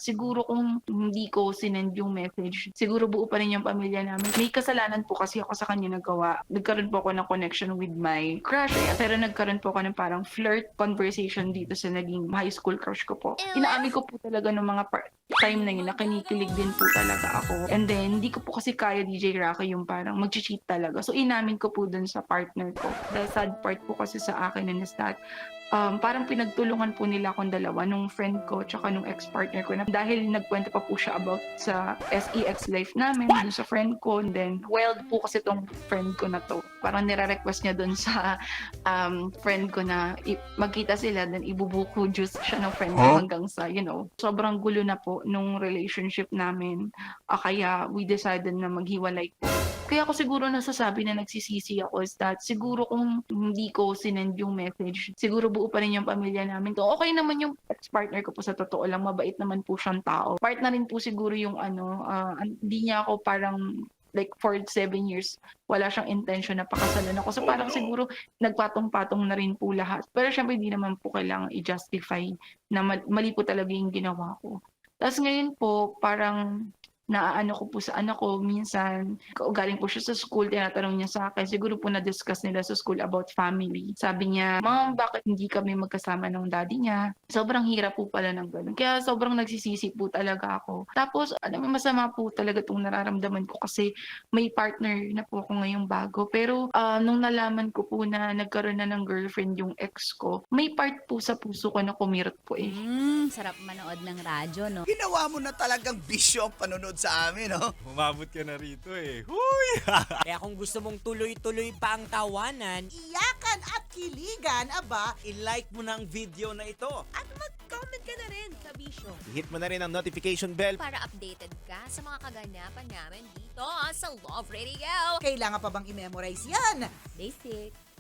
siguro kung hindi ko sinend yung message, siguro buo pa rin yung pamilya namin. May kasalanan po kasi ako sa kanya nagawa. Nagkaroon po ako ng connection with my crush, pero nagkaroon po ako ng parang flirt conversation dito sa naging high school crush ko po. Inaamin ko po talaga ng mga time na yun na kinikilig din po talaga ako. And then, hindi ko po kasi kaya DJ Rocky yung parang mag-cheat talaga. So, inamin ko po dun sa partner ko. The sad part po kasi sa akin is that parang pinagtulungan po nila akong dalawa nung friend ko tsaka nung ex-partner ko na dahil nagkwento pa po siya about sa SEX life namin dun sa friend ko. And then, wild po kasi tong friend ko na to. Parang nire-request niya dun sa friend ko na magkita sila, then ibubuko juice siya ng friend ko hanggang sa, sobrang gulo na po nung relationship namin. Kaya we decided na maghiwalay po. Kaya ako siguro nasasabi na nagsisisi ako is that siguro kung hindi ko sinend yung message, siguro buo pa rin yung pamilya namin. Okay naman yung ex-partner ko po sa totoo lang, mabait naman po siyang tao. Part na rin po siguro yung hindi niya ako parang like for 7 years, wala siyang intention na pakasalan ako. So parang siguro nagpatong-patong na rin po lahat. Pero syempre hindi naman po kailangan i-justify na mali po talaga yung ginawa ko. Tapos ngayon po, parang naaano ko po sa anak ko minsan, galing po siya sa school, tinatanong niya sa akin, siguro po na-discuss nila sa school about family. Sabi niya, "Mom, bakit hindi kami magkasama ng daddy niya?" Sobrang hirap po pala ng gano'n. Kaya sobrang nagsisisi po talaga ako. Tapos alam mo masama po talaga 'tong nararamdaman ko kasi may partner na po ako ngayong bago. Pero, nung nalaman ko po na nagkaroon na ng girlfriend yung ex ko, may part po sa puso ko na kumirot po, eh. Sarap manood ng radyo, no? Ginawa mo na talagang bisyo ang panonood sa amin, no? Umabot ka na rito eh. Huy! Kaya kung gusto mong tuloy-tuloy pa ang tawanan, Iyakan at kiligan, aba, i-like mo na ang video na ito. At mag-comment ka na rin, Kabisyo, Hit mo na rin ang notification bell. para updated ka sa mga kaganapan namin dito sa Love Radio. kailangan pa bang i-memorize yan? Basic.